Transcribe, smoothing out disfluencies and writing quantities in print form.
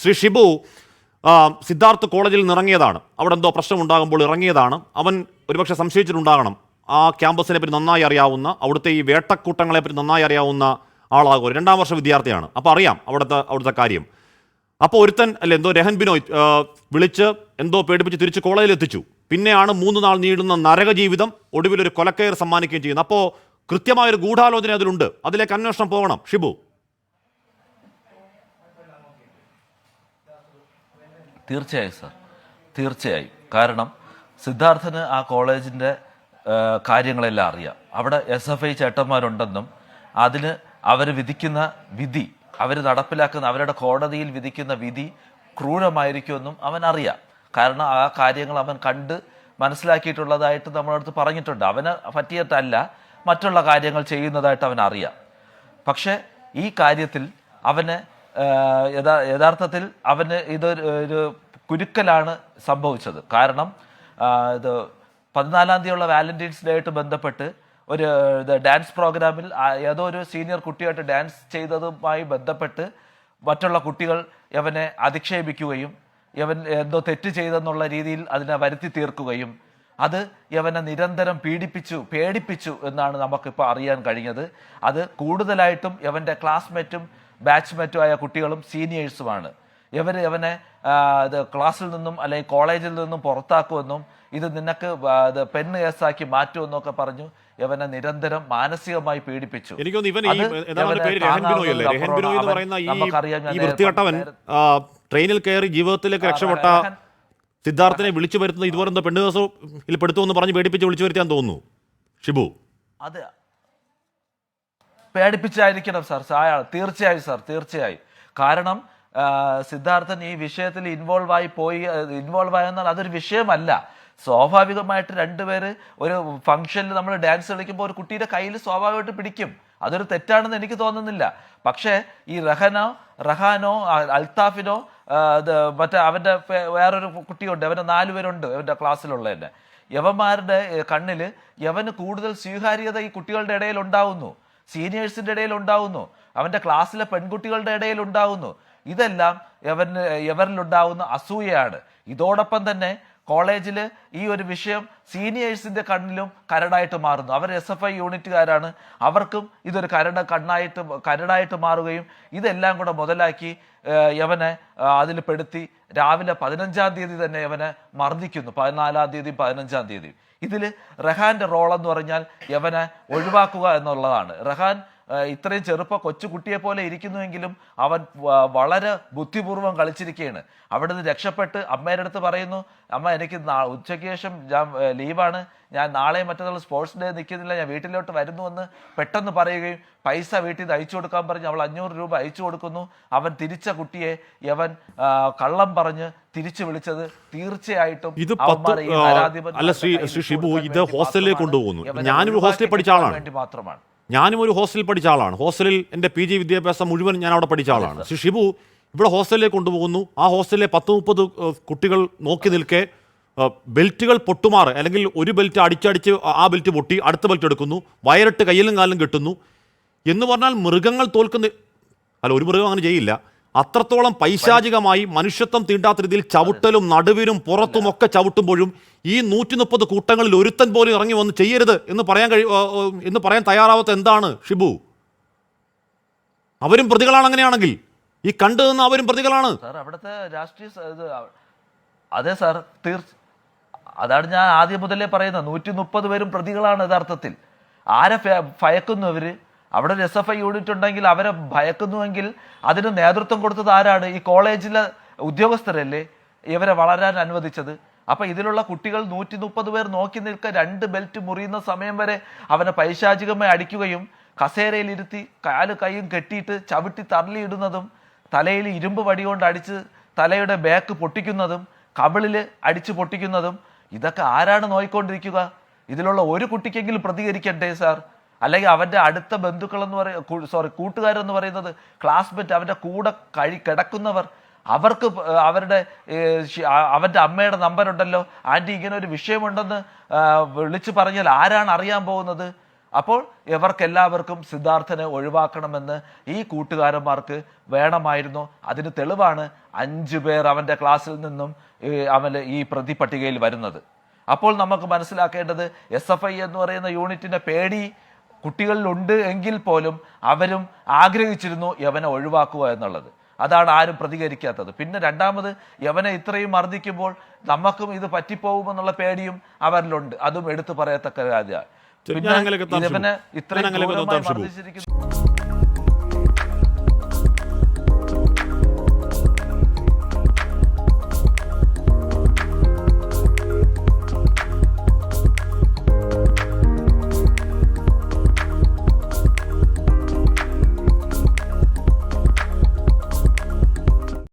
ശ്രീ ഷിബു, സിദ്ധാർത്ഥ് കോളേജിൽ നിന്ന് ഇറങ്ങിയതാണ്. അവിടെ എന്തോ പ്രശ്നമുണ്ടാകുമ്പോൾ ഇറങ്ങിയതാണ്. അവൻ ഒരുപക്ഷെ സംശയിച്ചിട്ടുണ്ടാകണം ആ ക്യാമ്പസിനെ പറ്റി നന്നായി അറിയാവുന്ന, അവിടുത്തെ ഈ വേട്ടക്കൂട്ടങ്ങളെ പറ്റി നന്നായി അറിയാവുന്ന ആളാകും. 2ാം വർഷ വിദ്യാർത്ഥിയാണ്. അപ്പോൾ അറിയാം അവിടുത്തെ കാര്യം. അപ്പോൾ ഒരുത്തൻ അല്ലെ എന്തോ രഹൻ ബിനോയ് വിളിച്ച് എന്തോ പേടിപ്പിച്ച് തിരിച്ച് കോളേജിൽ എത്തിച്ചു. പിന്നെയാണ് 3 നാൾ നീളുന്ന നരകജീവിതം, ഒടുവിലൊരു കൊലക്കയർ സമ്മാനിക്കുകയും ചെയ്യുന്നത്. അപ്പോൾ കൃത്യമായൊരു ഗൂഢാലോചന അതിലുണ്ട്. അതിലേക്ക് അന്വേഷണം പോകണം. ഷിബു, തീർച്ചയായും സാർ, തീർച്ചയായും. കാരണം സിദ്ധാർത്ഥന് ആ കോളേജിൻ്റെ കാര്യങ്ങളെല്ലാം അറിയാം. അവിടെ SFI ചേട്ടന്മാരുണ്ടെന്നും അതിന് അവർ വിധിക്കുന്ന വിധി, അവർ നടപ്പിലാക്കുന്ന അവരുടെ കോടതിയിൽ വിധിക്കുന്ന വിധി ക്രൂരമായിരിക്കുമെന്നും അവൻ അറിയാം. കാരണം ആ കാര്യങ്ങൾ അവൻ കണ്ട് മനസ്സിലാക്കിയിട്ടുള്ളതായിട്ട് നമ്മളടുത്ത് പറഞ്ഞിട്ടുണ്ട്. അവന് പറ്റിയിട്ടല്ല മറ്റുള്ള കാര്യങ്ങൾ ചെയ്യുന്നതായിട്ട് അവൻ അറിയാം. പക്ഷേ ഈ കാര്യത്തിൽ അവന് യഥാർത്ഥത്തിൽ അവന് ഇതൊരു കുരുക്കലാണ് സംഭവിച്ചത്. കാരണം ഇത് 14-ാം തീയതിയുള്ള വാലന്റൈൻസ് ഡേ ആയിട്ട് ബന്ധപ്പെട്ട് ഒരു ഡാൻസ് പ്രോഗ്രാമിൽ ഏതോ ഒരു സീനിയർ കുട്ടിയായിട്ട് ഡാൻസ് ചെയ്തതുമായി ബന്ധപ്പെട്ട് മറ്റുള്ള കുട്ടികൾ യവനെ അധിക്ഷേപിക്കുകയും യവൻ എന്തോ തെറ്റ് ചെയ്തെന്നുള്ള രീതിയിൽ അതിനെ വരുത്തി തീർക്കുകയും അത് യവനെ നിരന്തരം പേടിപ്പിച്ചു എന്നാണ് നമുക്കിപ്പോൾ അറിയാൻ കഴിഞ്ഞത്. അത് കൂടുതലായിട്ടും യവൻ്റെ ക്ലാസ്മേറ്റും ബാച്ച്മേറ്റും ആയ കുട്ടികളും സീനിയേഴ്സുമാണ്. യവനെ ക്ലാസ്സിൽ നിന്നും അല്ലെങ്കിൽ കോളേജിൽ നിന്നും പുറത്താക്കുമെന്നും ഇത് നിനക്ക് പെണ്ണ് കേസാക്കി മാറ്റുമെന്നൊക്കെ പറഞ്ഞു യവനെ നിരന്തരം മാനസികമായി പീഡിപ്പിച്ചു. ട്രെയിനിൽ കയറി ജീവിതത്തിലേക്ക് രക്ഷപ്പെട്ട സിദ്ധാർത്ഥിനെ വിളിച്ചു വരുത്തുന്ന ഇതുപോലെ എന്തോ പെണ്ണ് കേസിൽ പെടുത്തുമെന്ന് പറഞ്ഞ് പേടിപ്പിച്ച് വിളിച്ചു വരുത്താൻ തോന്നുന്നു. ഷിബു, അത് പേടിപ്പിച്ചായിരിക്കണം സാർ. തീർച്ചയായും സാർ, തീർച്ചയായും. കാരണം സിദ്ധാർത്ഥൻ ഈ വിഷയത്തിൽ ഇൻവോൾവ് ആയെന്നാൽ അതൊരു വിഷയമല്ല. സ്വാഭാവികമായിട്ട് രണ്ടുപേര് ഒരു ഫംഗ്ഷനിൽ നമ്മൾ ഡാൻസ് കളിക്കുമ്പോൾ ഒരു കുട്ടിയുടെ കയ്യിൽ സ്വാഭാവികമായിട്ട് പിടിക്കും. അതൊരു തെറ്റാണെന്ന് എനിക്ക് തോന്നുന്നില്ല. പക്ഷേ ഈ റഹാനോ അൽത്താഫിനോ മറ്റേ അവൻ്റെ വേറൊരു കുട്ടിയുണ്ട്, അവൻ്റെ 4 പേരുണ്ട് അവൻ്റെ ക്ലാസ്സിലുള്ളതന്നെ. യവന്മാരുടെ കണ്ണിൽ യവന് കൂടുതൽ സ്വീകാര്യത ഈ കുട്ടികളുടെ ഇടയിൽ ഉണ്ടാവുന്നു, സീനിയേഴ്സിൻ്റെ ഇടയിൽ ഉണ്ടാവുന്നു, അവൻ്റെ ക്ലാസ്സിലെ പെൺകുട്ടികളുടെ ഇടയിൽ ഉണ്ടാവുന്നു. ഇതെല്ലാം യവരിലുണ്ടാവുന്ന അസൂയയാണ്. ഇതോടൊപ്പം തന്നെ കോളേജിൽ ഈ ഒരു വിഷയം സീനിയേഴ്സിൻ്റെ കണ്ണിലും കരടായിട്ട് മാറുന്നു. അവർ SFI യൂണിറ്റുകാരാണ്, അവർക്കും ഇതൊരു കരടായിട്ട് മാറുകയും ഇതെല്ലാം കൂടെ മുതലാക്കി യവനെ അതിൽ പെടുത്തി രാവിലെ 15-ാം തീയതി തന്നെ യവനെ മർദ്ദിക്കുന്നു. 14-ാം തീയതി 15-ാം തീയതി. ഇതിൽ റഹാന്റെ റോൾ എന്ന് പറഞ്ഞാൽ യവനെ ഒഴിവാക്കുക എന്നുള്ളതാണ്. റഹാൻ ഇത്രയും കൊച്ചുകുട്ടിയെ പോലെ ഇരിക്കുന്നുവെങ്കിലും അവൻ വളരെ ബുദ്ധിപൂർവ്വം കളിച്ചിരിക്കുകയാണ്. അവിടെ നിന്ന് രക്ഷപ്പെട്ട് അമ്മയുടെ അടുത്ത് പറയുന്നു, അമ്മ എനിക്ക് ഉച്ചയ്ക്ക് ശേഷം ഞാൻ ലീവാണ്, ഞാൻ നാളെ മറ്റന്നാൾ സ്പോർട്സ് ഡേ നിൽക്കുന്നില്ല, ഞാൻ വീട്ടിലോട്ട് വരുന്നുവെന്ന് പെട്ടെന്ന് പറയുകയും പൈസ വീട്ടിൽ നിന്ന് അയച്ചു കൊടുക്കാൻ പറഞ്ഞ് അവൾ 500 രൂപ അയച്ചു കൊടുക്കുന്നു. അവൻ തിരിച്ച കുട്ടിയെ യവൻ കള്ളം പറഞ്ഞ് തിരിച്ചു വിളിച്ചത് തീർച്ചയായിട്ടും ഇത് ഹോസ്റ്റലിലേക്ക് കൊണ്ടുപോകുന്നു. ഞാനൊരു ഹോസ്റ്റലിൽ പഠിച്ച ആളാണ് വേണ്ടി മാത്രമാണ്. ഞാനും ഒരു ഹോസ്റ്റലിൽ പഠിച്ച ആളാണ്. ഹോസ്റ്റലിൽ എൻ്റെ PG വിദ്യാഭ്യാസം മുഴുവൻ ഞാൻ അവിടെ പഠിച്ച ആളാണ്. ശ്രീ ഷിബു ഇവിടെ ഹോസ്റ്റലിലേക്ക് കൊണ്ടുപോകുന്നു. ആ ഹോസ്റ്റലിലെ 10-30 കുട്ടികൾ നോക്കി നിൽക്കെ ബെൽറ്റുകൾ പൊട്ടുമാറ്, അല്ലെങ്കിൽ ഒരു ബെൽറ്റ് അടിച്ചടിച്ച് ആ ബെൽറ്റ് പൊട്ടി അടുത്ത ബെൽറ്റ് എടുക്കുന്നു, വയറിട്ട് കയ്യിലും കാലിലും കെട്ടുന്നു എന്ന് പറഞ്ഞാൽ മൃഗങ്ങൾ ഒരു മൃഗം അങ്ങനെ ചെയ്യില്ല. അത്രത്തോളം പൈശാചികമായി മനുഷ്യത്വം തീണ്ടാത്ത രീതിയിൽ ചവിട്ടലും നടുവിനും പുറത്തുമൊക്കെ ചവിട്ടുമ്പോഴും ഈ 130 കൂട്ടങ്ങളിൽ ഒരുത്തൻ പോലും ഇറങ്ങി വന്ന് ചെയ്യരുത് എന്ന് പറയാൻ തയ്യാറാവാത്ത എന്താണ് ഷിബു? അവരും പ്രതികളാണ്. അങ്ങനെയാണെങ്കിൽ ഈ കണ്ടു നിന്ന് അവരും പ്രതികളാണ് സാർ. അവിടുത്തെ രാഷ്ട്രീയ അതെ സാർ, അതാണ് ഞാൻ ആദ്യം മുതലേ പറയുന്നത്. 130 പേരും പ്രതികളാണ് യഥാർത്ഥത്തിൽ. ആരെ ഭയക്കുന്നു അവര്? അവിടെ ഒരു SFI യൂണിറ്റ് ഉണ്ടെങ്കിൽ അവരെ ഭയക്കുന്നുവെങ്കിൽ അതിന് നേതൃത്വം കൊടുത്തത് ആരാണ്? ഈ കോളേജിലെ ഉദ്യോഗസ്ഥരല്ലേ ഇവരെ വളരാൻ അനുവദിച്ചത്. അപ്പൊ ഇതിലുള്ള കുട്ടികൾ 130 പേർ നോക്കി നിൽക്കുക, 2 ബെൽറ്റ് മുറിയുന്ന സമയം വരെ അവനെ പൈശാചികമായി അടിക്കുകയും കസേരയിൽ ഇരുത്തി കൈയും കെട്ടിയിട്ട് ചവിട്ടി തള്ളിയിടുന്നതും തലയിൽ ഇരുമ്പ് വടി കൊണ്ട് അടിച്ച് തലയുടെ ബാക്ക് പൊട്ടിക്കുന്നതും കവിളിൽ അടിച്ചു പൊട്ടിക്കുന്നതും ഇതൊക്കെ ആരാണ് നോയിക്കൊണ്ടിരിക്കുക? ഇതിലുള്ള ഒരു കുട്ടിക്കെങ്കിലും പ്രതികരിക്കണ്ടേ സാർ? അല്ലെങ്കിൽ അവൻ്റെ അടുത്ത ബന്ധുക്കളെന്ന് കൂട്ടുകാരെന്ന് പറയുന്നത് ക്ലാസ്മേറ്റ്, അവൻ്റെ കൂടെ കിടക്കുന്നവർ, അവർക്ക് അവൻ്റെ അമ്മയുടെ നമ്പർ ഉണ്ടല്ലോ, ആൻറ്റി ഇങ്ങനെ ഒരു വിഷയമുണ്ടെന്ന് വിളിച്ചു പറഞ്ഞാൽ ആരാണ് അറിയാൻ പോകുന്നത്? അപ്പോൾ ഇവർക്കെല്ലാവർക്കും സിദ്ധാർത്ഥനെ ഒഴിവാക്കണമെന്ന് ഈ കൂട്ടുകാരന്മാർക്ക് വേണമായിരുന്നു. അതിന് തെളിവാണ് 5 പേർ അവൻ്റെ ക്ലാസ്സിൽ നിന്നും അവന് ഈ പ്രതി പട്ടികയിൽ വരുന്നത്. അപ്പോൾ നമുക്ക് മനസ്സിലാക്കേണ്ടത് SFI എന്ന് പറയുന്ന യൂണിറ്റിന്റെ പേടി കുട്ടികളിലുണ്ട് എങ്കിൽ പോലും അവരും ആഗ്രഹിച്ചിരുന്നു യവനെ ഒഴിവാക്കുക എന്നുള്ളത്. അതാണ് ആരും പ്രതികരിക്കാത്തത്. പിന്നെ രണ്ടാമത് യവനെ ഇത്രയും മർദ്ദിക്കുമ്പോൾ നമുക്കും ഇത് പറ്റിപ്പോകുമെന്നുള്ള പേടിയും അവരിലുണ്ട്. അതും എടുത്തു പറയത്തക്ക കാര്യമാണ്. പിന്നെ ഇവനെ ഇത്രയും ക്രൂരമായി മർദ്ദിച്ചിരിക്കുന്നു.